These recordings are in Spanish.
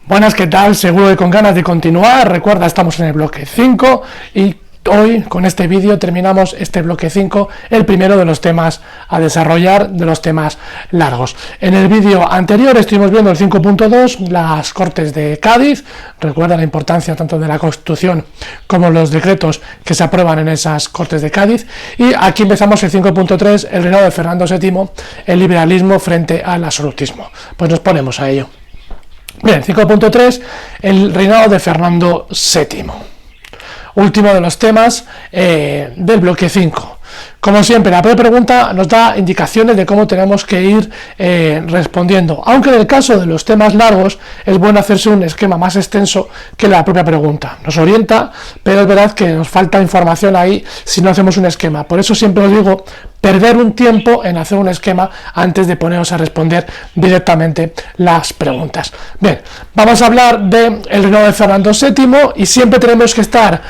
Buenas, ¿qué tal? Seguro que con ganas de continuar. Recuerda, estamos en el bloque 5 y hoy con este vídeo terminamos este bloque 5, el primero de los temas a desarrollar, de los temas largos. En el vídeo anterior estuvimos viendo el 5.2, las Cortes de Cádiz. Recuerda la importancia tanto de la Constitución como los decretos que se aprueban en esas Cortes de Cádiz. Y aquí empezamos el 5.3, el reinado de Fernando VII, el liberalismo frente al absolutismo. Pues nos ponemos a ello. Bien, 5.3, el reinado de Fernando VII. Último de los temas del bloque 5. Como siempre, la primera pregunta nos da indicaciones de cómo tenemos que ir respondiendo, aunque en el caso de los temas largos es bueno hacerse un esquema más extenso que la propia pregunta. Nos orienta, pero es verdad que nos falta información ahí si no hacemos un esquema. Por eso siempre os digo, perder un tiempo en hacer un esquema antes de poneros a responder directamente las preguntas. Bien, vamos a hablar del reinado de Fernando VII y siempre tenemos que estar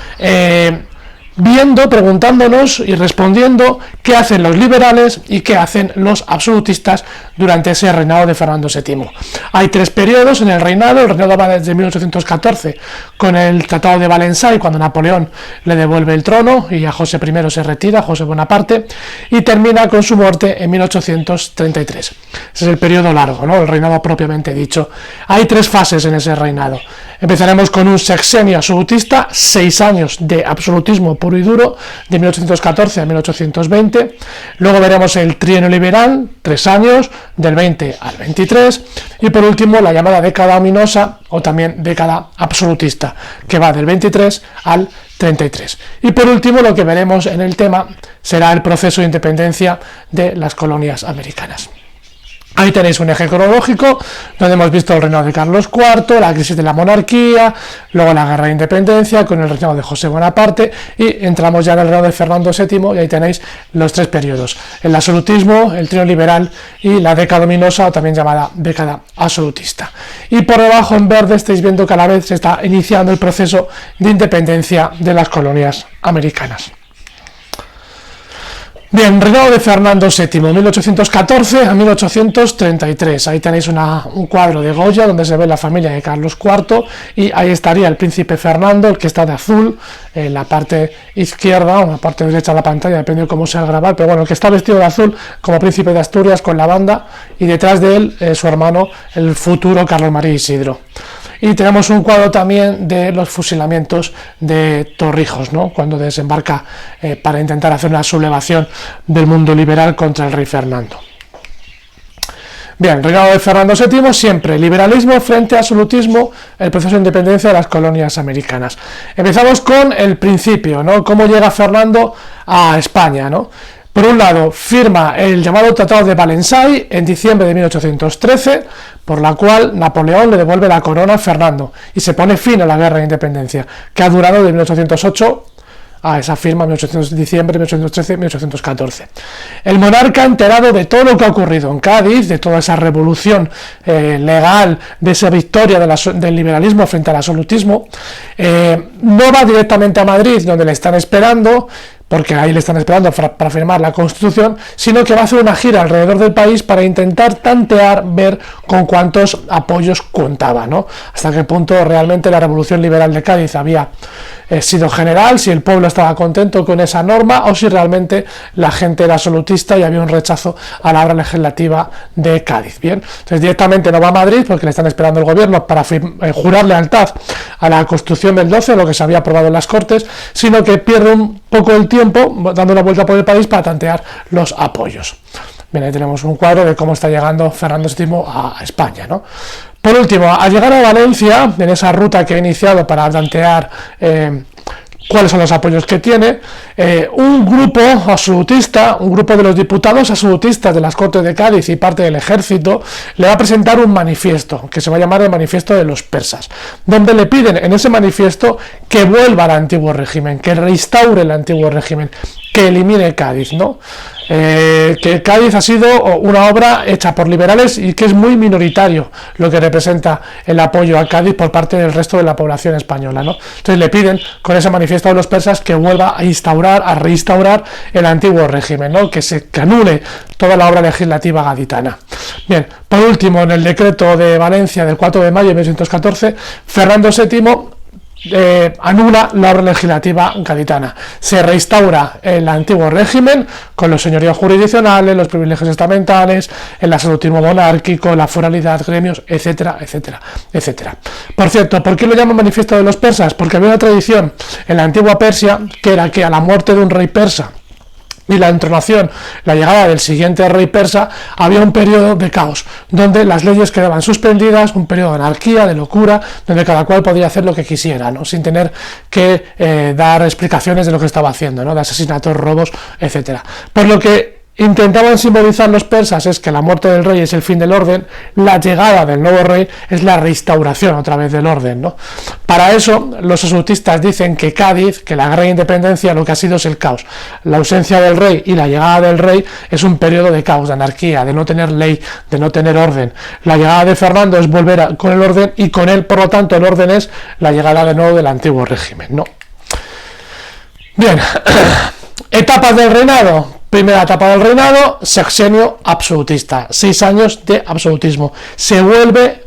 viendo, preguntándonos y respondiendo qué hacen los liberales y qué hacen los absolutistas durante ese reinado de Fernando VII. Hay tres periodos en el reinado va desde 1814 con el Tratado de Valensay, cuando Napoleón le devuelve el trono y a José I se retira, José Bonaparte, y termina con su muerte en 1833. Ese es el periodo largo, ¿no? El reinado propiamente dicho. Hay tres fases en ese reinado. Empezaremos con un sexenio absolutista, 6 años de absolutismo puro y duro, de 1814 a 1820. Luego veremos el trienio liberal, 3 años, del 20 al 23. Y por último, la llamada década ominosa, o también década absolutista, que va del 23 al 33. Y por último, lo que veremos en el tema será el proceso de independencia de las colonias americanas. Ahí tenéis un eje cronológico donde hemos visto el reinado de Carlos IV, la crisis de la monarquía, luego la guerra de independencia con el reinado de José Bonaparte y entramos ya en el reinado de Fernando VII y ahí tenéis los tres periodos, el absolutismo, el trienio liberal y la década ominosa o también llamada década absolutista. Y por debajo en verde estáis viendo que a la vez se está iniciando el proceso de independencia de las colonias americanas. Bien, reinado de Fernando VII, 1814 a 1833. Ahí tenéis un cuadro de Goya donde se ve la familia de Carlos IV y ahí estaría el príncipe Fernando, el que está de azul, en la parte izquierda o en la parte derecha de la pantalla, depende de cómo sea el grabar, pero bueno, el que está vestido de azul como príncipe de Asturias con la banda y detrás de él su hermano, el futuro Carlos María Isidro. Y tenemos un cuadro también de los fusilamientos de Torrijos, ¿no? Cuando desembarca para intentar hacer una sublevación del mundo liberal contra el rey Fernando. Bien, reinado de Fernando VII, siempre liberalismo frente a absolutismo, el proceso de independencia de las colonias americanas. Empezamos con el principio, ¿no? Cómo llega Fernando a España, ¿no? Por un lado, firma el llamado Tratado de Valensay en diciembre de 1813, por la cual Napoleón le devuelve la corona a Fernando y se pone fin a la guerra de independencia, que ha durado de 1808 a esa firma, diciembre de 1813 1814. El monarca, enterado de todo lo que ha ocurrido en Cádiz, de toda esa revolución legal, de esa victoria del liberalismo frente al absolutismo, no va directamente a Madrid, donde le están esperando, porque ahí le están esperando para firmar la Constitución, sino que va a hacer una gira alrededor del país para intentar tantear, ver con cuántos apoyos contaba, ¿no? Hasta qué punto realmente la revolución liberal de Cádiz había sido general, si el pueblo estaba contento con esa norma o si realmente la gente era absolutista y había un rechazo a la obra legislativa de Cádiz. Bien, entonces directamente no va a Madrid porque le están esperando el gobierno para jurar lealtad a la Constitución del 12, lo que se había aprobado en las Cortes, sino que pierde un poco el tiempo dando una vuelta por el país para tantear los apoyos. Bien, ahí tenemos un cuadro de cómo está llegando Fernando VII a España, ¿no? Por último, al llegar a Valencia, en esa ruta que he iniciado para tantear cuáles son los apoyos que tiene, un grupo absolutista, un grupo de los diputados absolutistas de las Cortes de Cádiz y parte del ejército, le va a presentar un manifiesto, que se va a llamar el Manifiesto de los Persas, donde le piden en ese manifiesto que vuelva al antiguo régimen, que reinstaure el antiguo régimen, que elimine Cádiz, ¿no? que Cádiz ha sido una obra hecha por liberales y que es muy minoritario lo que representa el apoyo a Cádiz por parte del resto de la población española, ¿no? Entonces le piden con ese manifiesto de los persas que vuelva a reinstaurar el antiguo régimen, ¿no? Que anule toda la obra legislativa gaditana. Bien, por último, en el decreto de Valencia del 4 de mayo de 1914, Fernando VII anula la obra legislativa gaditana, se reinstaura el antiguo régimen con los señoríos jurisdiccionales, los privilegios estamentales, el absolutismo monárquico, la foralidad, gremios, etcétera, etcétera, etcétera. Por cierto, ¿por qué lo llaman manifiesto de los persas? Porque había una tradición en la antigua Persia que era que a la muerte de un rey persa y la entronación, la llegada del siguiente rey persa, había un periodo de caos, donde las leyes quedaban suspendidas, un periodo de anarquía, de locura, donde cada cual podía hacer lo que quisiera, ¿no? Sin tener que dar explicaciones de lo que estaba haciendo, ¿no? De asesinatos, robos, etcétera. Por lo que intentaban simbolizar los persas es que la muerte del rey es el fin del orden, la llegada del nuevo rey es la reinstauración otra vez del orden, ¿no? Para eso los absolutistas dicen que Cádiz, que la guerra de independencia lo que ha sido es el caos. La ausencia del rey y la llegada del rey es un periodo de caos, de anarquía, de no tener ley, de no tener orden. La llegada de Fernando es volver con el orden y con él, por lo tanto, el orden es la llegada de nuevo del antiguo régimen, ¿no? Bien, etapas del reinado. Primera etapa del reinado, sexenio absolutista, 6 años de absolutismo. Se vuelve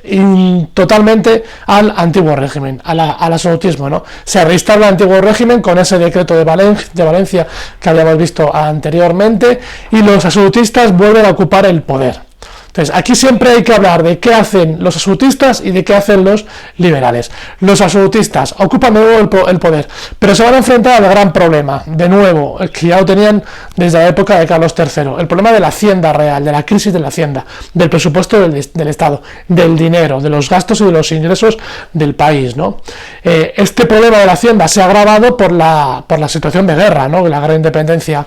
totalmente al antiguo régimen, al absolutismo, ¿no? Se reinstaura el antiguo régimen con ese decreto de Valencia que habíamos visto anteriormente y los absolutistas vuelven a ocupar el poder. Entonces, aquí siempre hay que hablar de qué hacen los absolutistas y de qué hacen los liberales. Los absolutistas ocupan de nuevo el poder, pero se van a enfrentar al gran problema, de nuevo, que ya lo tenían desde la época de Carlos III, el problema de la hacienda real, de la crisis de la hacienda, del presupuesto del Estado, del dinero, de los gastos y de los ingresos del país, ¿no? Este problema de la hacienda se ha agravado por la situación de guerra, ¿no? La guerra de independencia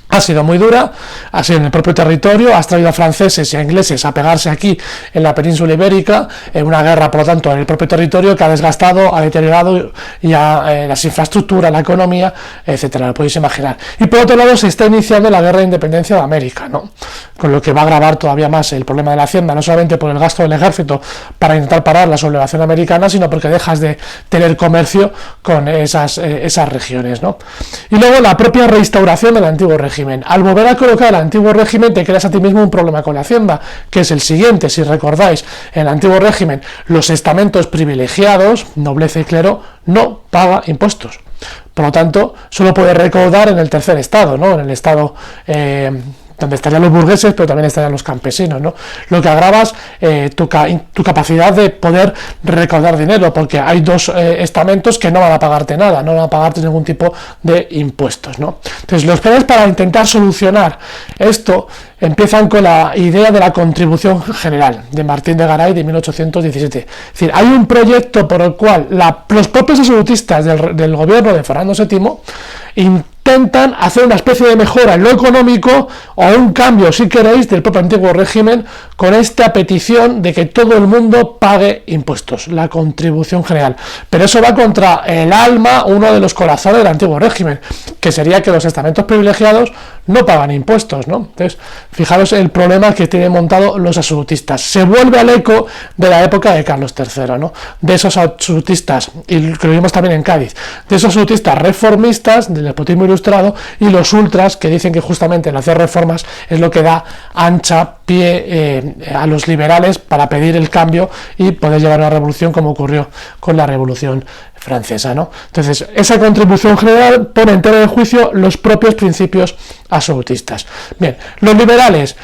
ha sido muy dura, ha sido en el propio territorio, has traído a franceses y a ingleses a pegarse aquí en la península ibérica, en una guerra, por lo tanto, en el propio territorio que ha desgastado, ha deteriorado ya las infraestructuras, la economía, etcétera, lo podéis imaginar. Y por otro lado se está iniciando la guerra de independencia de América, ¿no? Con lo que va a agravar todavía más el problema de la hacienda, no solamente por el gasto del ejército para intentar parar la sublevación americana, sino porque dejas de tener comercio con esas regiones, ¿no? Y luego la propia reinstauración del antiguo régimen. Al volver a colocar el antiguo régimen te creas a ti mismo un problema con la hacienda, que es el siguiente. Si recordáis, en el antiguo régimen los estamentos privilegiados, nobleza y clero, no paga impuestos. Por lo tanto, solo puede recaudar en el tercer estado, ¿no? En el estado donde estarían los burgueses, pero también estarían los campesinos, ¿no? Lo que agravas tu capacidad de poder recaudar dinero, porque hay dos estamentos que no van a pagarte nada, no van a pagarte ningún tipo de impuestos, ¿no? Entonces, los planes para intentar solucionar esto empiezan con la idea de la contribución general de Martín de Garay de 1817. Es decir, hay un proyecto por el cual los propios absolutistas del gobierno de Fernando VII intentan hacer una especie de mejora en lo económico o un cambio, si queréis, del propio antiguo régimen con esta petición de que todo el mundo pague impuestos, la contribución general. Pero eso va contra el alma, uno de los corazones del antiguo régimen, que sería que los estamentos privilegiados no pagan impuestos, ¿no? Entonces, fijaros el problema que tienen montado los absolutistas. Se vuelve al eco de la época de Carlos III, ¿no? De esos absolutistas, y lo vimos también en Cádiz, de esos absolutistas reformistas, del despotismo ilustrado, y los ultras que dicen que justamente el hacer reformas es lo que da ancha pie a los liberales para pedir el cambio y poder llevar una revolución como ocurrió con la Revolución Francesa, ¿no? Entonces, esa contribución general pone en tela de juicio los propios principios absolutistas. Bien, los liberales,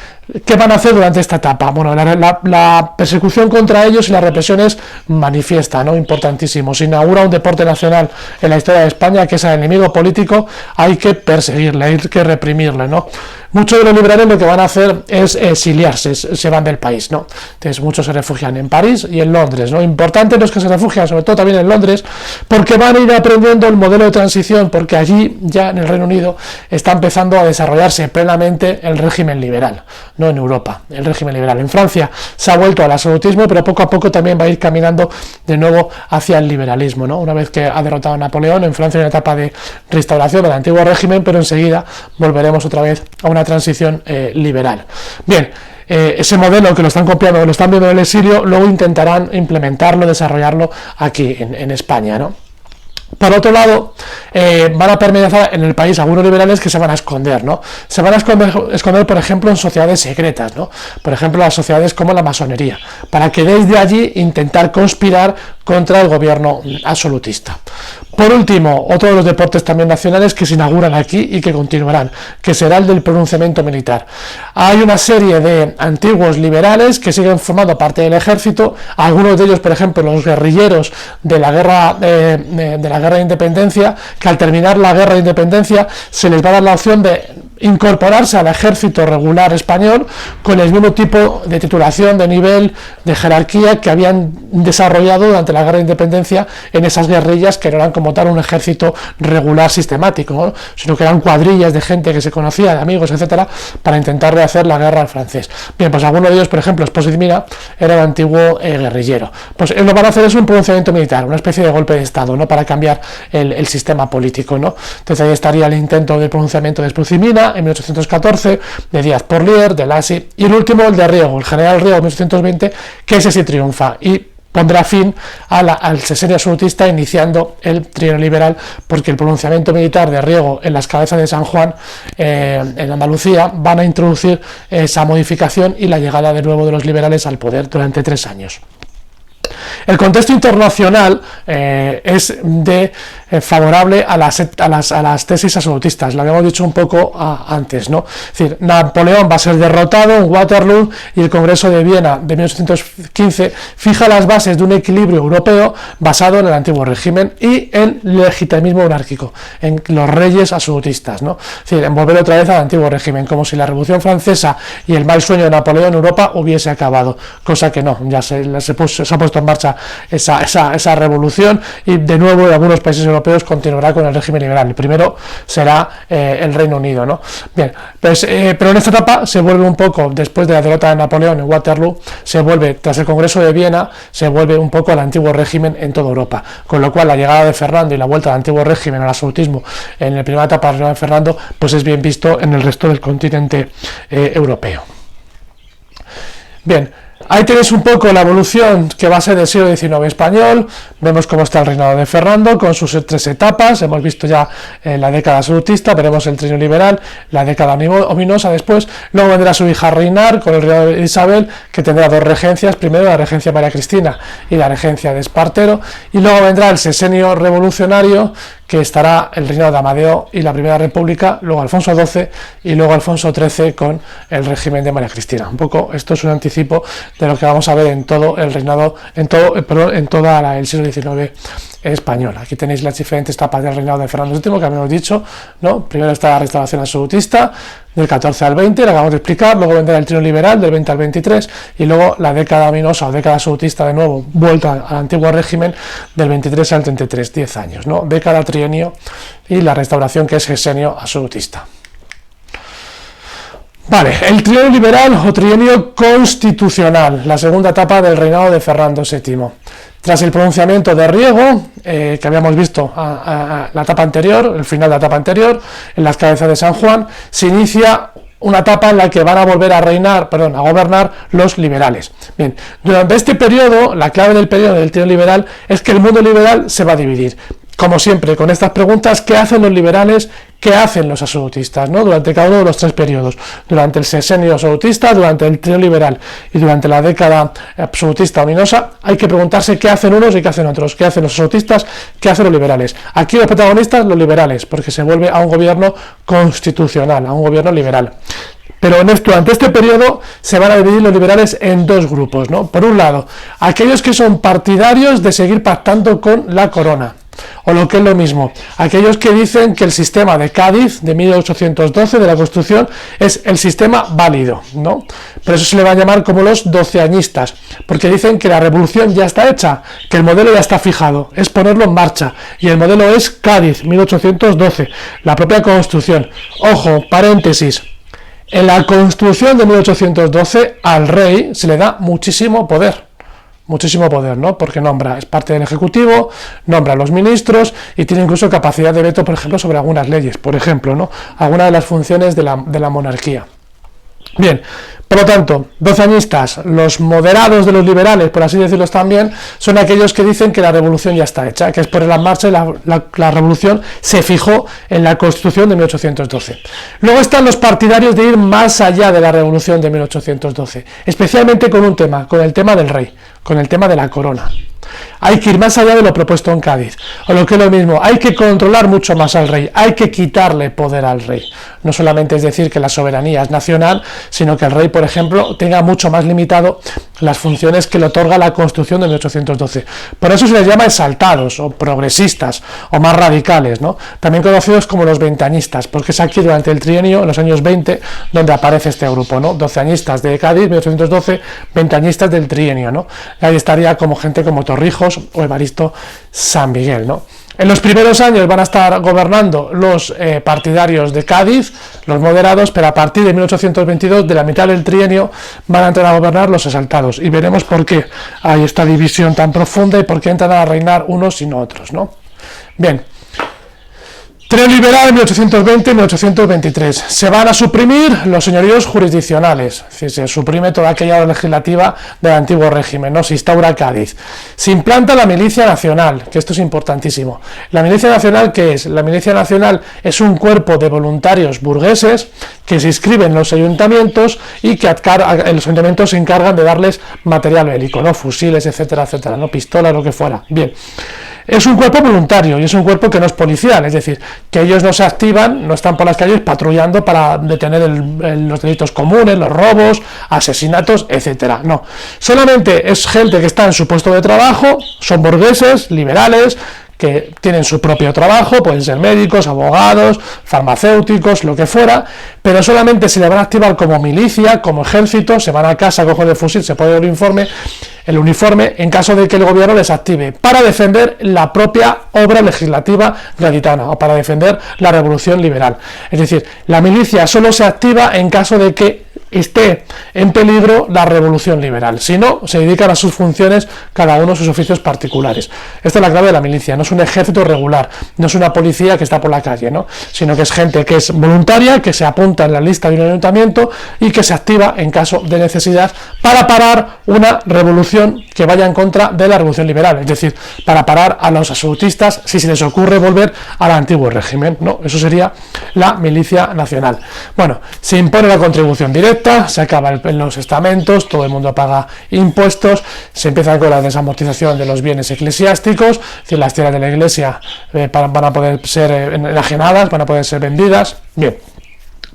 ¿qué van a hacer durante esta etapa? Bueno, la persecución contra ellos y la represión es manifiesta, ¿no? Importantísimo. Se inaugura un deporte nacional en la historia de España, que es el enemigo político, hay que perseguirle, hay que reprimirle, ¿no? Muchos de los liberales lo que van a hacer es exiliarse, se van del país, ¿no? Entonces muchos se refugian en París y en Londres, ¿no? Importante los que se refugian, sobre todo también en Londres, porque van a ir aprendiendo el modelo de transición, porque allí ya en el Reino Unido está empezando a desarrollarse plenamente el régimen liberal. no en Europa, el régimen liberal. En Francia se ha vuelto al absolutismo, pero poco a poco también va a ir caminando de nuevo hacia el liberalismo, ¿no? Una vez que ha derrotado a Napoleón, en Francia hay una etapa de restauración del antiguo régimen, pero enseguida volveremos otra vez a una transición liberal. Bien, ese modelo que lo están copiando, lo están viendo en el exilio, luego intentarán implementarlo, desarrollarlo aquí en España, ¿no? Por otro lado, van a permanecer en el país algunos liberales que se van a esconder, ¿no? Se van a esconder, por ejemplo, en sociedades secretas, ¿no? Por ejemplo, las sociedades como la masonería, para que desde allí intentar conspirar contra el gobierno absolutista. Por último, otro de los deportes también nacionales que se inauguran aquí y que continuarán, que será el del pronunciamiento militar. Hay una serie de antiguos liberales que siguen formando parte del ejército, algunos de ellos, por ejemplo, los guerrilleros de la guerra de independencia, que al terminar la guerra de independencia se les va a dar la opción de incorporarse al ejército regular español con el mismo tipo de titulación, de nivel, de jerarquía que habían desarrollado durante la guerra de independencia en esas guerrillas, que no eran como tal un ejército regular sistemático, ¿no? Sino que eran cuadrillas de gente que se conocía, de amigos, etcétera, para intentar rehacer la guerra al francés. Bien, pues alguno de ellos, por ejemplo, Esposo de Mina, era un antiguo guerrillero. Pues lo van a hacer es un pronunciamiento militar, una especie de golpe de estado, ¿no? Para cambiar el sistema político, ¿no? Entonces ahí estaría el intento de pronunciamiento de Esposo de Mina en 1814, de Díaz Porlier, de Lacy, y el último, el de Riego, el general Riego, en 1820, que ese sí triunfa y pondrá fin al sexenio absolutista, iniciando el trienio liberal, porque el pronunciamiento militar de Riego en las cabezas de San Juan, en Andalucía, van a introducir esa modificación y la llegada de nuevo de los liberales al poder durante 3 años. El contexto internacional es favorable a las tesis absolutistas, lo habíamos dicho un poco antes, ¿no? Es decir, Napoleón va a ser derrotado en Waterloo y el Congreso de Viena de 1815 fija las bases de un equilibrio europeo basado en el antiguo régimen y en el legitimismo monárquico, en los reyes absolutistas, ¿no? Es decir, en volver otra vez al antiguo régimen, como si la Revolución Francesa y el mal sueño de Napoleón en Europa hubiese acabado, cosa que no, ya se ha puesto en marcha esa revolución, y de nuevo en algunos países europeos continuará con el régimen liberal. El primero será el Reino Unido, ¿no? Bien, pues, pero en esta etapa se vuelve un poco, después de la derrota de Napoleón en Waterloo, se vuelve, tras el Congreso de Viena, se vuelve un poco al antiguo régimen en toda Europa, con lo cual la llegada de Fernando y la vuelta al antiguo régimen, al absolutismo, en la primera etapa de Fernando, pues es bien visto en el resto del continente europeo. Bien, ahí tenéis un poco la evolución que va a ser del siglo XIX español. Vemos cómo está el reinado de Fernando con sus 3 etapas. Hemos visto ya la década absolutista, veremos el trienio liberal, la década ominosa después. Luego vendrá su hija a reinar con el reinado de Isabel, que tendrá 2 regencias, primero la regencia de María Cristina y la regencia de Espartero, y luego vendrá el sexenio revolucionario, que estará el reinado de Amadeo y la Primera República, luego Alfonso XII y luego Alfonso XIII con el régimen de María Cristina. Un poco esto es un anticipo de lo que vamos a ver en todo el reinado, en todo el siglo XIX español. Aquí tenéis las diferentes etapas del reinado de Fernando VII, que habíamos dicho, ¿no? Primero está la restauración absolutista, del 14 al 20, lo acabamos de explicar, luego vendrá el trienio liberal del 20 al 23, y luego la década ominosa o década absolutista, de nuevo, vuelta al antiguo régimen, del 23 al 33, 10 años, ¿no? Década, trienio, y la restauración, que es sexenio absolutista. Vale, el trienio liberal o trienio constitucional, la segunda etapa del reinado de Fernando VII. Tras el pronunciamiento de Riego, que habíamos visto la etapa anterior, el final de la etapa anterior, en las cabezas de San Juan, se inicia una etapa en la que van a volver a gobernar los liberales. Bien, durante este periodo, la clave del periodo del trienio liberal es que el mundo liberal se va a dividir. Como siempre, con estas preguntas, ¿qué hacen los liberales? ¿Qué hacen los absolutistas, ¿no? Durante cada uno de los 3 periodos, durante el sexenio absolutista, durante el trienio liberal y durante la década absolutista ominosa, hay que preguntarse qué hacen unos y qué hacen otros, qué hacen los absolutistas, qué hacen los liberales. Aquí los protagonistas, los liberales, porque se vuelve a un gobierno constitucional, a un gobierno liberal. Pero durante este periodo se van a dividir los liberales en 2 grupos, ¿no? Por un lado, aquellos que son partidarios de seguir pactando con la corona, o lo que es lo mismo, aquellos que dicen que el sistema de Cádiz de 1812 de la Constitución es el sistema válido, ¿no? Por eso se le va a llamar como los doceañistas, porque dicen que la revolución ya está hecha, que el modelo ya está fijado, es ponerlo en marcha, y el modelo es Cádiz 1812, la propia Constitución. Ojo, paréntesis, En la Constitución de 1812 al rey se le da muchísimo poder, ¿no? Porque es parte del Ejecutivo, nombra a los ministros y tiene incluso capacidad de veto, por ejemplo, sobre algunas leyes, por ejemplo, ¿no? Algunas de las funciones de la monarquía. Bien, por lo tanto, doceañistas, los moderados de los liberales, por así decirlo también, son aquellos que dicen que la revolución ya está hecha, que es poner en marcha y la revolución se fijó en la Constitución de 1812. Luego están los partidarios de ir más allá de la revolución de 1812, especialmente con un tema, con el tema del rey, con el tema de la corona. Hay que ir más allá de lo propuesto en Cádiz, o lo que es lo mismo, hay que controlar mucho más al rey, hay que quitarle poder al rey. No solamente es decir que la soberanía es nacional, sino que el rey, por ejemplo, tenga mucho más limitado las funciones que le otorga la Constitución de 1812. Por eso se les llama exaltados, o progresistas, o más radicales, ¿no? También conocidos como los veinteañistas, porque es aquí durante el trienio, en los años 20, donde aparece este grupo, ¿no? Doceañistas de Cádiz, 1812, veinteañistas del trienio, ¿no? Ahí estaría como gente como Torrijos o Evaristo San Miguel, ¿no? En los primeros años van a estar gobernando los partidarios de Cádiz, los moderados, pero a partir de 1822, de la mitad del trienio, van a entrar a gobernar los exaltados. Y veremos por qué hay esta división tan profunda y por qué entran a reinar unos y no otros, ¿no? Bien. Trienio liberal en 1820-1823. Se van a suprimir los señoríos jurisdiccionales, es decir, se suprime toda aquella legislativa del antiguo régimen, ¿no? Se instaura Cádiz. Se implanta la milicia nacional, que esto es importantísimo. ¿La milicia nacional qué es? La milicia nacional es un cuerpo de voluntarios burgueses que se inscriben en los ayuntamientos y que los ayuntamientos se encargan de darles material bélico, ¿no? Fusiles, etcétera, etcétera, ¿no? Pistolas, lo que fuera. Bien. Es un cuerpo voluntario y es un cuerpo que no es policial, es decir, que ellos no se activan, no están por las calles patrullando para detener los delitos comunes, los robos, asesinatos, etcétera. No, solamente es gente que está en su puesto de trabajo, son burgueses, liberales, que tienen su propio trabajo, pueden ser médicos, abogados, farmacéuticos, lo que fuera, pero solamente se le van a activar como milicia, como ejército, se van a casa, cogen el fusil, se pone el uniforme en caso de que el gobierno les active, para defender la propia obra legislativa gaditana o para defender la revolución liberal. Es decir, la milicia solo se activa en caso de que esté en peligro la revolución liberal. Si no, se dedican a sus funciones, cada uno a sus oficios particulares. Esta es la clave de la milicia, no es un ejército regular, no es una policía que está por la calle, ¿no? Sino que es gente que es voluntaria, que se apunta en la lista de un ayuntamiento y que se activa en caso de necesidad para parar una revolución que vaya en contra de la revolución liberal, es decir, para parar a los absolutistas si se les ocurre volver al antiguo régimen, ¿no? Eso sería la milicia nacional. Bueno, se impone la contribución directa, se acaba en los estamentos, todo el mundo paga impuestos, se empieza con la desamortización de los bienes eclesiásticos, es decir, las tierras de la iglesia van a poder ser enajenadas, van a poder ser vendidas. Bien.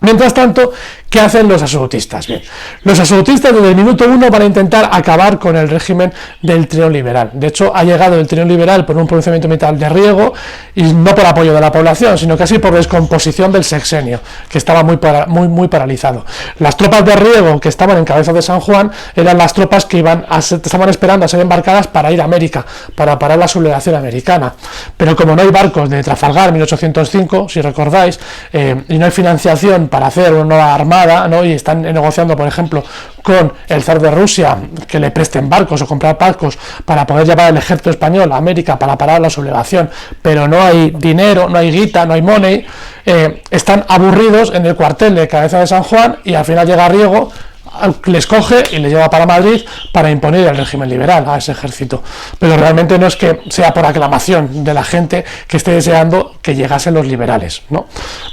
Mientras tanto, ¿qué hacen los absolutistas? Bien, los absolutistas desde el minuto 1 van a intentar acabar con el régimen del trienio liberal. De hecho, ha llegado el trienio liberal por un pronunciamiento militar de riego y no por apoyo de la población, sino casi por descomposición del sexenio, que estaba muy paralizado. Las tropas de riego que estaban en cabeza de San Juan eran las tropas que estaban esperando a ser embarcadas para ir a América, para parar la sublevación americana. Pero como no hay barcos de Trafalgar 1805, si recordáis, y no hay financiación para hacer una nueva armada, ¿no? Y están negociando, por ejemplo, con el zar de Rusia que le presten barcos o comprar barcos para poder llevar el ejército español a América para parar la sublevación, pero no hay dinero, no hay guita, no hay money, están aburridos en el cuartel de cabeza de San Juan y al final llega Riego, les coge y les lleva para Madrid para imponer el régimen liberal a ese ejército. Pero realmente no es que sea por aclamación de la gente que esté deseando que llegasen los liberales, ¿no?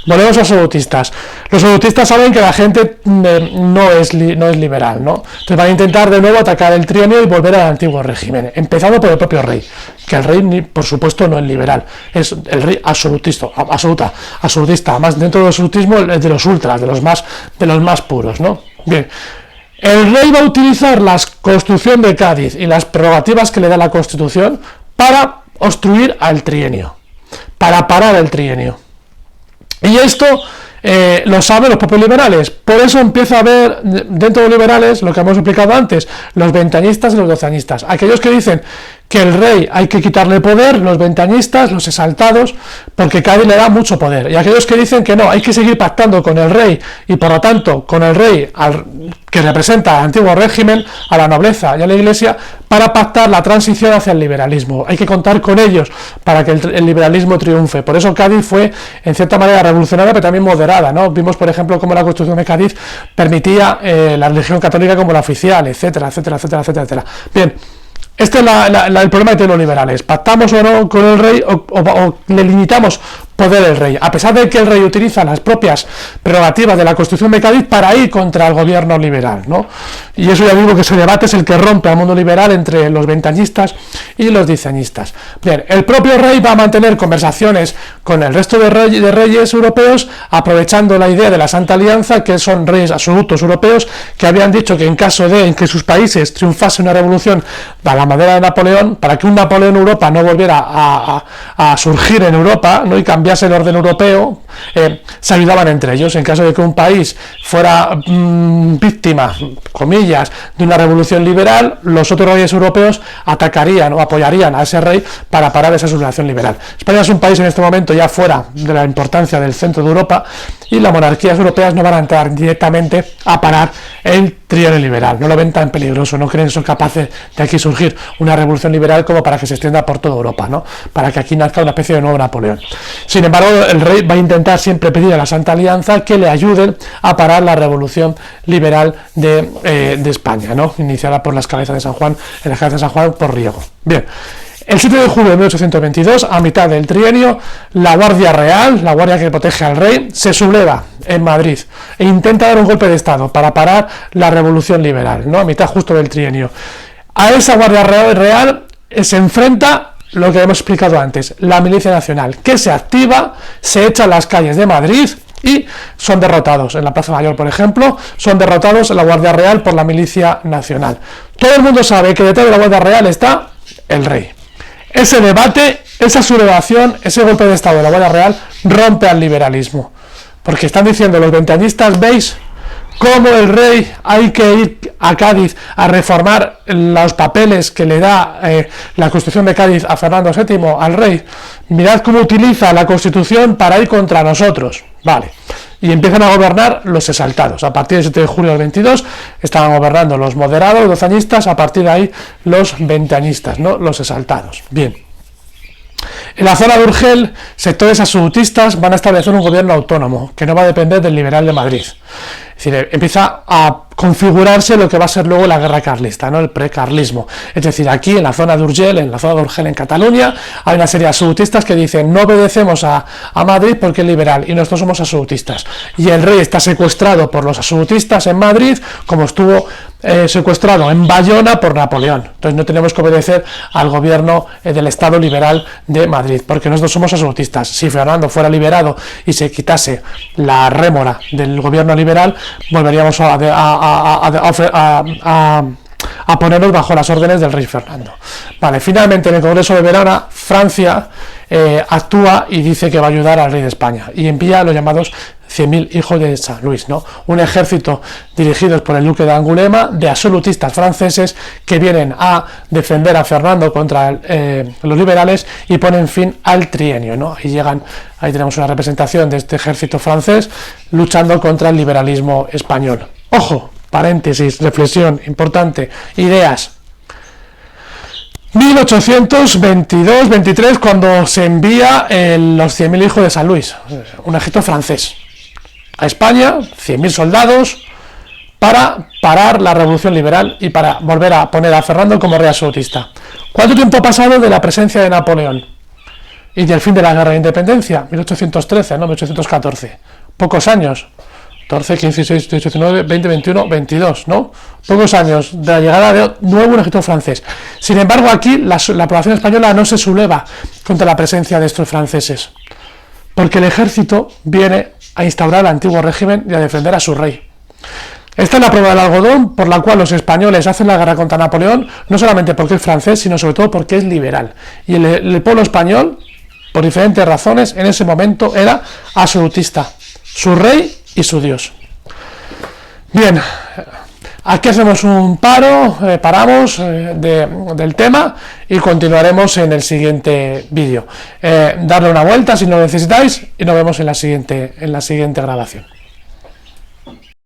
Volvemos a los absolutistas. Los absolutistas saben que la gente no es liberal, ¿no? Entonces van a intentar de nuevo atacar el trienio y volver al antiguo régimen, empezando por el propio rey, que el rey, por supuesto, no es liberal, es el rey absolutista, más dentro del absolutismo es de los ultras, de los más puros, ¿no? Bien, el rey va a utilizar la Constitución de Cádiz y las prerrogativas que le da la Constitución para obstruir al trienio, para parar el trienio. Y esto lo saben los propios liberales. Por eso empieza a haber dentro de los liberales lo que hemos explicado antes, los veinteañistas y los doceañistas. Aquellos que dicen que el rey hay que quitarle poder, los ventañistas, los exaltados, porque Cádiz le da mucho poder. Y aquellos que dicen que no, hay que seguir pactando con el rey y por lo tanto con el rey que representa al antiguo régimen, a la nobleza y a la iglesia, para pactar la transición hacia el liberalismo. Hay que contar con ellos para que el liberalismo triunfe. Por eso Cádiz fue, en cierta manera, revolucionaria, pero también moderada, ¿no? Vimos, por ejemplo, cómo la Constitución de Cádiz permitía la religión católica como la oficial, etcétera, etcétera, etcétera, etcétera, etcétera. Bien. Este es el problema que tienen los liberales. ¿Pactamos o no con el rey o le limitamos poder del rey? A pesar de que el rey utiliza las propias prerrogativas de la Constitución de Cádiz para ir contra el gobierno liberal, ¿no? Y eso ya digo que ese debate es el que rompe al mundo liberal entre los ventañistas y los diseñistas. Bien, el propio rey va a mantener conversaciones con el resto de reyes europeos, aprovechando la idea de la Santa Alianza, que son reyes absolutos europeos, que habían dicho que en caso de que sus países triunfase una revolución a la manera de Napoleón, para que un Napoleón Europa no volviera a surgir en Europa, ¿no? Y cambiase el orden europeo, se ayudaban entre ellos. En caso de que un país fuera víctima, comillas, de una revolución liberal, los otros reyes europeos atacarían o apoyarían a ese rey para parar esa sublevación liberal. España es un país en este momento ya fuera de la importancia del centro de Europa y las monarquías europeas no van a entrar directamente a parar el trienio liberal. No lo ven tan peligroso, no creen que son capaces de aquí surgir una revolución liberal como para que se extienda por toda Europa, ¿no? Para que aquí nazca una especie de nuevo Napoleón. Sin embargo, el rey va a intentar siempre pedir a la Santa Alianza que le ayuden a parar la revolución liberal de España, ¿no? Iniciada por las cabezas de San Juan, en las cabezas de San Juan por Riego. Bien. El 7 de julio de 1822, a mitad del trienio, la Guardia Real, la guardia que protege al rey, se subleva en Madrid e intenta dar un golpe de estado para parar la revolución liberal, ¿no? A mitad justo del trienio. A esa Guardia Real se enfrenta lo que hemos explicado antes, la Milicia Nacional, que se activa, se echa a las calles de Madrid y son derrotados. En la Plaza Mayor, por ejemplo, son derrotados en la Guardia Real por la Milicia Nacional. Todo el mundo sabe que detrás de la Guardia Real está el rey. Ese debate, esa sublevación, ese golpe de estado de la Guardia Real rompe al liberalismo. Porque están diciendo los ventañistas, ¿veis cómo el rey hay que ir a Cádiz a reformar los papeles que le da la Constitución de Cádiz a Fernando VII, al rey? Mirad cómo utiliza la Constitución para ir contra nosotros. Vale. Y empiezan a gobernar los exaltados. A partir del 7 de julio del 22 estaban gobernando los moderados, los doceñistas, a partir de ahí los ventañistas, ¿no? Los exaltados. Bien. En la zona de Urgel, sectores absolutistas van a establecer un gobierno autónomo que no va a depender del liberal de Madrid. Es decir, empieza a configurarse lo que va a ser luego la guerra carlista, ¿no? El precarlismo. Es decir, aquí en la zona de Urgel, en Cataluña, hay una serie de absolutistas que dicen no obedecemos a Madrid porque es liberal y nosotros somos absolutistas. Y el rey está secuestrado por los absolutistas en Madrid, como estuvo secuestrado en Bayona por Napoleón. Entonces no tenemos que obedecer al gobierno del Estado liberal de Madrid, porque nosotros somos absolutistas. Si Fernando fuera liberado y se quitase la rémora del gobierno liberal, volveríamos a ponernos bajo las órdenes del rey Fernando. Vale, finalmente en el Congreso de Verona, Francia actúa y dice que va a ayudar al rey de España y envía a los llamados 100.000 hijos de San Luis, ¿no? Un ejército dirigidos por el duque de Angulema, de absolutistas franceses que vienen a defender a Fernando contra los liberales y ponen fin al trienio, ¿no? Ahí tenemos una representación de este ejército francés luchando contra el liberalismo español. Ojo, paréntesis, reflexión importante, ideas. 1822-23, cuando se envía los 100.000 hijos de San Luis, un ejército francés, a España, 100.000 soldados, para parar la revolución liberal y para volver a poner a Fernando como rey absolutista. ¿Cuánto tiempo ha pasado de la presencia de Napoleón y del fin de la guerra de independencia? 1813, ¿no? 1814. Pocos años. 14, 15, 16, 18, 19, 20, 21, 22, ¿no? Pocos años de la llegada de nuevo un ejército francés. Sin embargo, aquí la población española no se subleva contra la presencia de estos franceses, porque el ejército viene a instaurar el antiguo régimen y a defender a su rey. Esta es la prueba del algodón por la cual los españoles hacen la guerra contra Napoleón, no solamente porque es francés, sino sobre todo porque es liberal. Y el pueblo español, por diferentes razones, en ese momento era absolutista. Su rey y su Dios. Bien, Aquí hacemos un paro, paramos del tema y continuaremos en el siguiente vídeo. Darle una vuelta si lo necesitáis y nos vemos en la siguiente grabación.